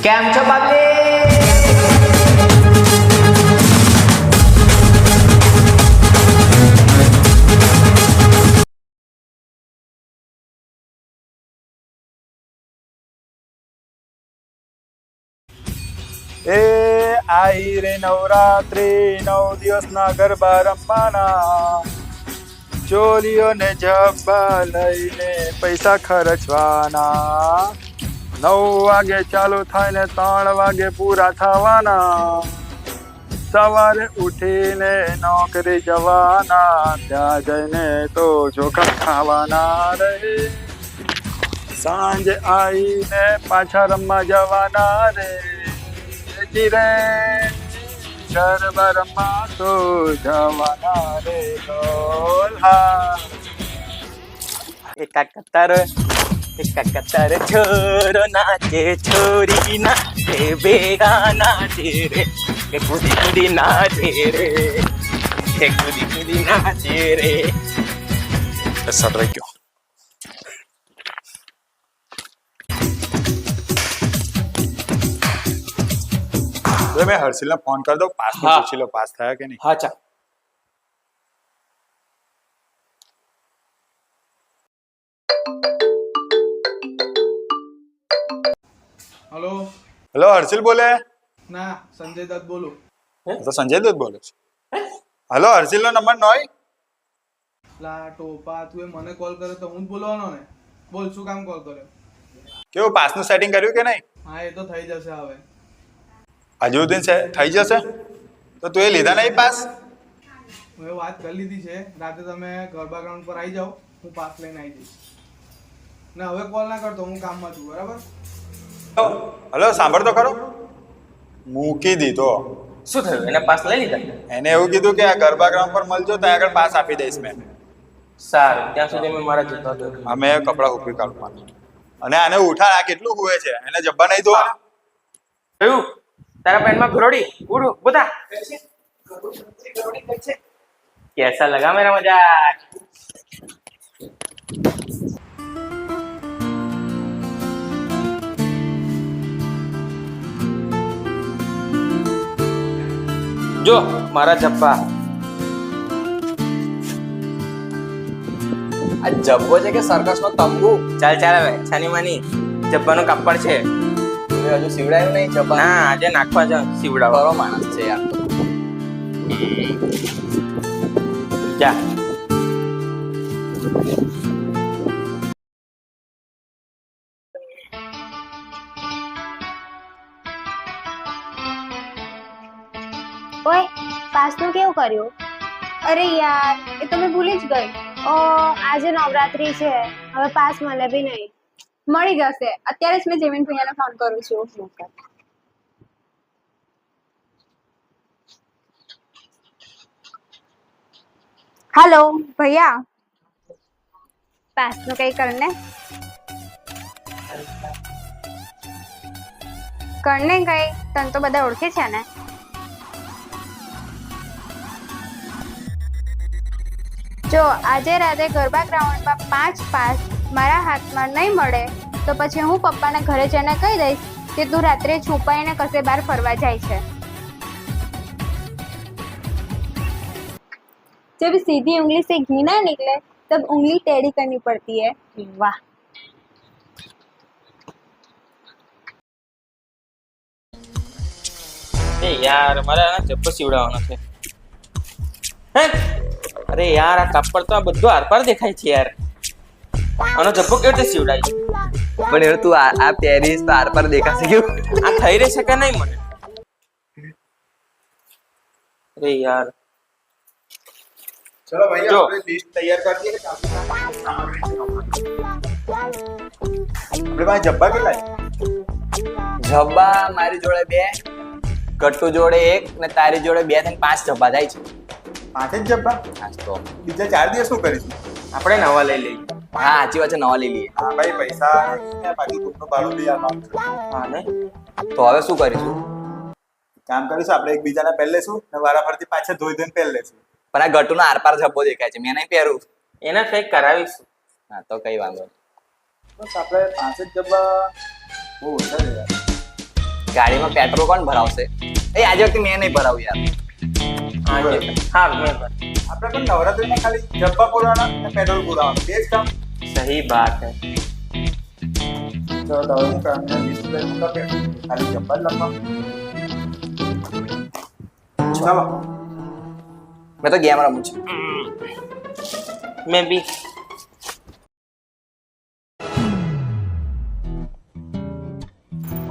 કેમ છો પબ્લિક? એ આઈ રે નવરાત્રી 9 દિવસના ગરબા રમવાના, ચોલીઓ ને જબ્બા લઈને પૈસા ખર્ચવાના. 9 વાગે ચાલુ થાય ને 3 વાગે પૂરા થવાના. સવારે ઉઠીને નોકરી જવાના, ત્યાં જઈને તો ચોખા ખાવાના રે. સાંજે આવીને પાછા રમવા જવાના રે. રે ગરબા રમવા તો જવાના રે ડોલ્હા. એકા કતાર છોરો નાચે, છોરી નાચે, ભેગા નાચે રે, કે કુદી કુદી નાચે રે, કે કુદી કુદી નાચે રે. સટરાઈ ગયો. મેં હર્ષિલને ફોન કરી દઉં, પાસ પૂછી લો પાસ થયા કે નહીં. હા ચાલ. હલો. હેલો, હર્ષિલ બોલે? ના, સંજય દત્ત બોલું. તો સંજય દત્ત બોલે છે. હલો, હર્ષિલનો નંબર નોય. લા ટોપા, તું એ મને કોલ કર્યો તો હું જ બોલવાનો ને. બોલ, શું કામ કોલ કર્યો? કેવું પાસનું સેટિંગ કર્યું કે નહીં? હા, એ તો થઈ જશે હવે. હજુ દિન થઈ જશે તો તું એ લીધા નહીં પાસ? મેં વાત કરી લીધી છે. રાતે તમે ગરબા ગ્રાઉન્ડ પર આવી જાઓ, હું પાસ લઈને આવી જઈશ. ને હવે કોલ ના કરતો, હું કામમાં છું, બરાબર? હલો, સાંભળ તો ખરો. મૂકી દીધો. શું થયું? એને પાસ લઈ લીધા? એને એવું કીધું કે આ ગરબા ગ્રાઉન્ડ પર મળજો, ત્યાં આગળ પાસ આપી દઈશ મેં. સારું, ત્યાં સુધી મેં મારા જતો હતો. અમે કપડા ઉપરી કાઢવાનું. અને આને ઉઠા, આ કેટલું હુએ છે, એને જબ્બા નહીં ધોવા. થયું? તારા પેનમાં ઘરોડી ઉડું બધા कैसा लगा मेरा मजाक? જો મારા જબ્બા. આ જબ્બો છે કે સર્કસ નો તંબુ? ચાલ ચાલ હવે છાની માની જબ્બાનું કાપડ છે. હજુ સીવડાયું નહીં જબ્બા? ના, આજે નાખવા જ સીવડાવો. બરો માણસ છે યાર. જા. ઓય, પાસનું કેવું કર્યું? અરે યાર, એ તો મેં ભૂલી જ ગઈ. ઓ, આજે નવરાત્રી છે, હવે પાસ મળે બી નહીં. મળી જશે. અત્યારે જ મેં જેમિન ભૈયાને ફોન કરું છું. હેલો ભૈયા, પાસનું કઈ કરને કઈ. તને તો બધા ઓળખે છે ને. જો આજે રાતે ગરબા ગ્રાઉન્ડમાં 5 પાસ મારા હાથમાં નહીં મળે તો પછી હું પપ્પાને ઘરે જઈને કહી દઈશ કે તું રાત્રે છુપાઈને કશે બહાર ફરવા જાય છે. जब सीधी उंगली से घी ना निकले तब उंगली टेढ़ी करनी पड़ती है. वाह. એ યાર, મારે આના જબ્બો સીવડાવવાનો છે. હે? અરે યાર, આ કાપડ તો આ બધું આરપાર દેખાય છે યાર. આનો જબ્બો કેવી રીતે સીવડાય? પણ એ તું આ પહેરીશ તો આર પર દેખાશે કેવું? આ થઈ રહેશે કે નહીં મને? અરે યાર, ચલો ભાઈ, જો. આપણે લિસ્ટ તૈયાર કરી દઈએ. આપણે પાસે જબ્બા કેટલા છે? જબ્બા મારી જોડે 2, ગટ્ટુ જોડે 1 ને તારી જોડે 2 થઈને 5 જબ્બા થાય છે. 5 જ જબ્બા? હા તો બીજા 4 દિવસ શું કરીશું? આપણે નવા લઈ લઈએ. હા, સાચી વાત છે, નવા લઈ લઈએ. હા ભાઈ, પૈસા ને પાછું રૂમનું ભાડું બી આપવાનું છે. હા ને? તો હવે શું કરીશું? કામ કરીશું, આપણે એકબીજાને પહેર લેશું ને વારાફરતી પાછા ધોઈને પહેર લેશું. પણ આ ગટ્ટુનો આરપાર જબ્બો દેખાય છે, મેં નહીં પહેરું. એને કંઈક કરાવીશું. હા તો કઈ વાંધો નહીં. બસ આપણે 5 જ જબ્બા બહુ ઓછા છે યાર. ગાડીમાં પેટ્રોલ કોણ ભરાવશે? એ આજે વખતે મેં નહીં ભરાવું યાર. હા મેં ભર. આપણે પણ નવરાત્રીમાં ખાલી જબ્બા પુરાવાના અને પેટ્રોલ પુરાવાનું બે જ કામ. સહી બાત હે. તો દવાનું કામ ને ડિસ્પ્લે મૂકે ખાલી જબ્બા જ લખવા. ચાલો મેં તો ગેમ રમું છું. મેં બી.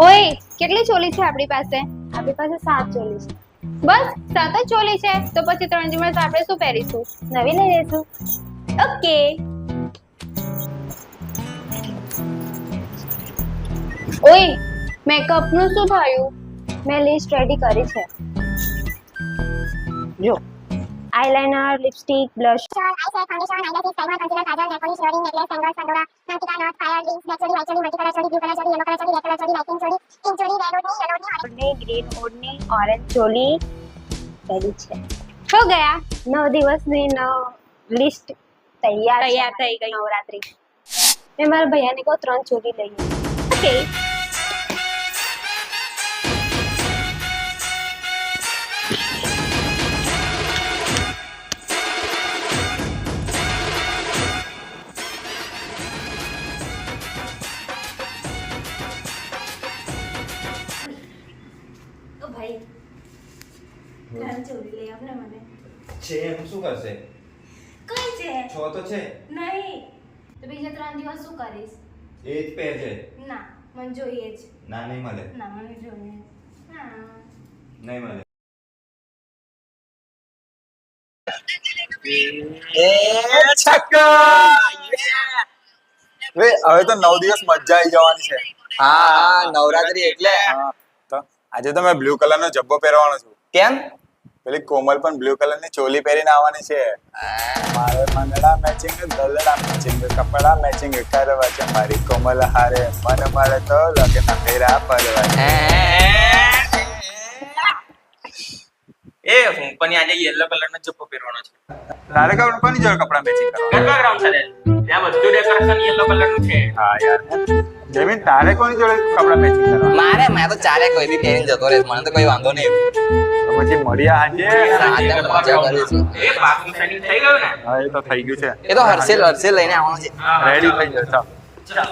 ઓય કેટલી ચોલી છે આપણી પાસે? આપણી પાસે 7 ચોલી છે. બસ 7 જ ચોલી છે તો પછી 3 દિવસ આપણે શું પહેરીશું? નવી લઈ લઈશું. ઓકે. ઓય મેકઅપ નું શું થયું? મેં લિસ્ટ રેડી કરી છે. જો આઈલાઇનર, લિપસ્ટિક, બ્લશ, ગ્રીન ઓઢણી, ઓરેન્જ ચોલી રેડી છે. હો ગયા 9 દિવસની લિસ્ટ તૈયાર થઈ ગઈ. નવરાત્રી મેં મારા ભૈયાને કહો 3 ચોલી લઈએ. ઓકે. છે એમ શું કરશે? કઈ છે? છો તો છે નહીં તો બીજા 3 દિવસ શું કરીશ? એ જ પહેરજે. ના મને જોઈએ જ. ના નહીં મળે. ના મને જોઈએ. હા નહીં મળે. હવે તો 9 દિવસ મજા આવી જવાની છે. હા નવરાત્રી એટલે. હા, તો આજે તો મેં બ્લુ કલર નો જબ્બો પહેરવાનો છું. કેમ? પેલી કોમલ પણ બ્લુ કલર ની ચોલી પહેરીને આવવાની છે. મારે મંગળા મેચિંગ દલડા મેચિંગ કપડા મેચિંગ કરવા છે મારી કોમલ હારે મન મળે તો લગ્ન ફેરા પરવા. એ હું પણ આજે યેલો કલરનો જબ્બો પહેરવાનો છે. તારે કોની જોડે કપડા મેચિંગ કરવા? ગરબા ગ્રાઉન્ડ છે ત્યાં બધું ડેકોરેશન યેલો કલરનું છે. હા યાર જેમીન તારે કોની જોડે કપડા મેચિંગ કરવા? મેં તો ચારે કોઈ બી પહેરીને જતો રહે, મને તો કોઈ વાંધો નહીં. તો પછી મળ્યા આજે. રાતે મજા કરીશું. એ બાથરૂમ સેટિંગ થઈ ગયું ને? હા એ તો થઈ ગયું છે. એ તો હર્ષેલ લઈને આવવાનો છે. રેડી થઈ જશે. ચાલ.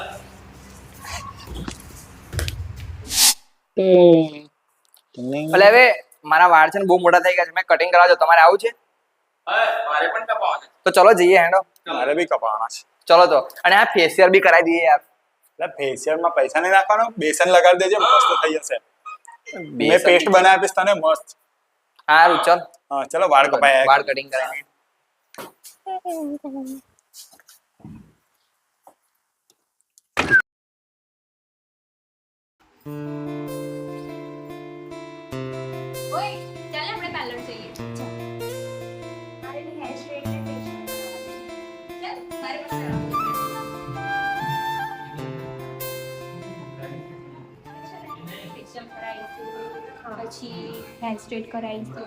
એટલે હવે મારા વાળ છે ને બહુ મોટા થઈ ગયા છે, મેં કટિંગ કરાવવા જાઉં. તમારે આવું છે? મારે પણ કપાવવાનું. તો ચલો જઈએ હેડો. મારે બી કપાવાના છે. ચલો તો. અને આ ફેશિયલ બી કરાવી દઈએ યાર. એટલે ફેશિયલ માં પૈસા નહીં નાખવાનો, બેસન લગાડી દેજે મસ્ત થઈ જશે. મેં પેસ્ટ બનાવી આપીશ તને મસ્ત. સારું ચલ. હા ચલો વાળ કપાયા. વાળ કટિંગ કરાવી. ઓય ચાલ આપણે પાર્લર જઈએ. મારે ની હેર સ્ટ્રેટ ને ફેશિયલ કરાવવાનું. ચાલ મારે પણ કરાવવાનું. ફેશિયલ કરાવીશું પછી હેર સ્ટ્રેટ કરાવીશું.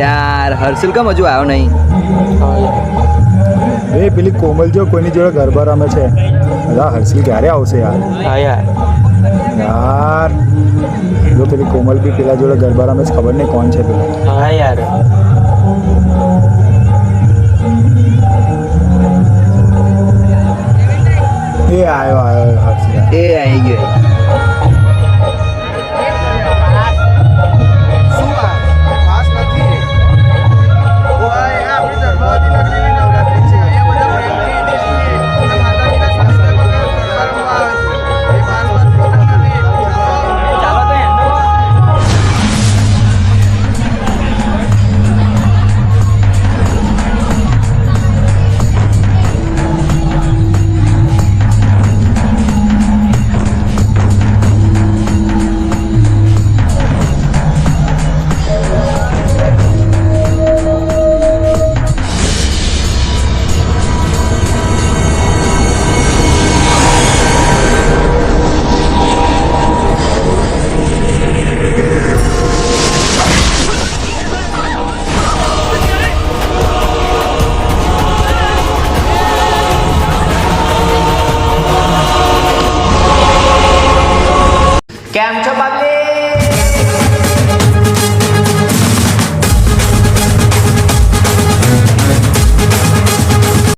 યાર હર્ષલ કેમ હજુ આવ્યો નહીં? એ પેલી કોમલ જો કોઈની જોડે ગરબા રમે છે. અલા હર્ષિલ ક્યારે આવશે યાર? હા યાર યાર જો પેલી કોમલ બી પેલા જોડે ગરબા રમે છે, ખબર નહીં કોણ છે પેલો. હા યાર એ આવ્યો હર્ષિતા. એ આવી ગયો શું આ ખાસ નથી ઓય આ આપણી ધર્માવતી નગરીની નવરાત્રી છે અહીંયા બધા પ્રેમથી દેશી અને માતાજીના શાસ્ત્ર વગર કરવામાં આવે છે એ પાંચ વર્ષ ચાલો તો એમ કેમ છો પગલી?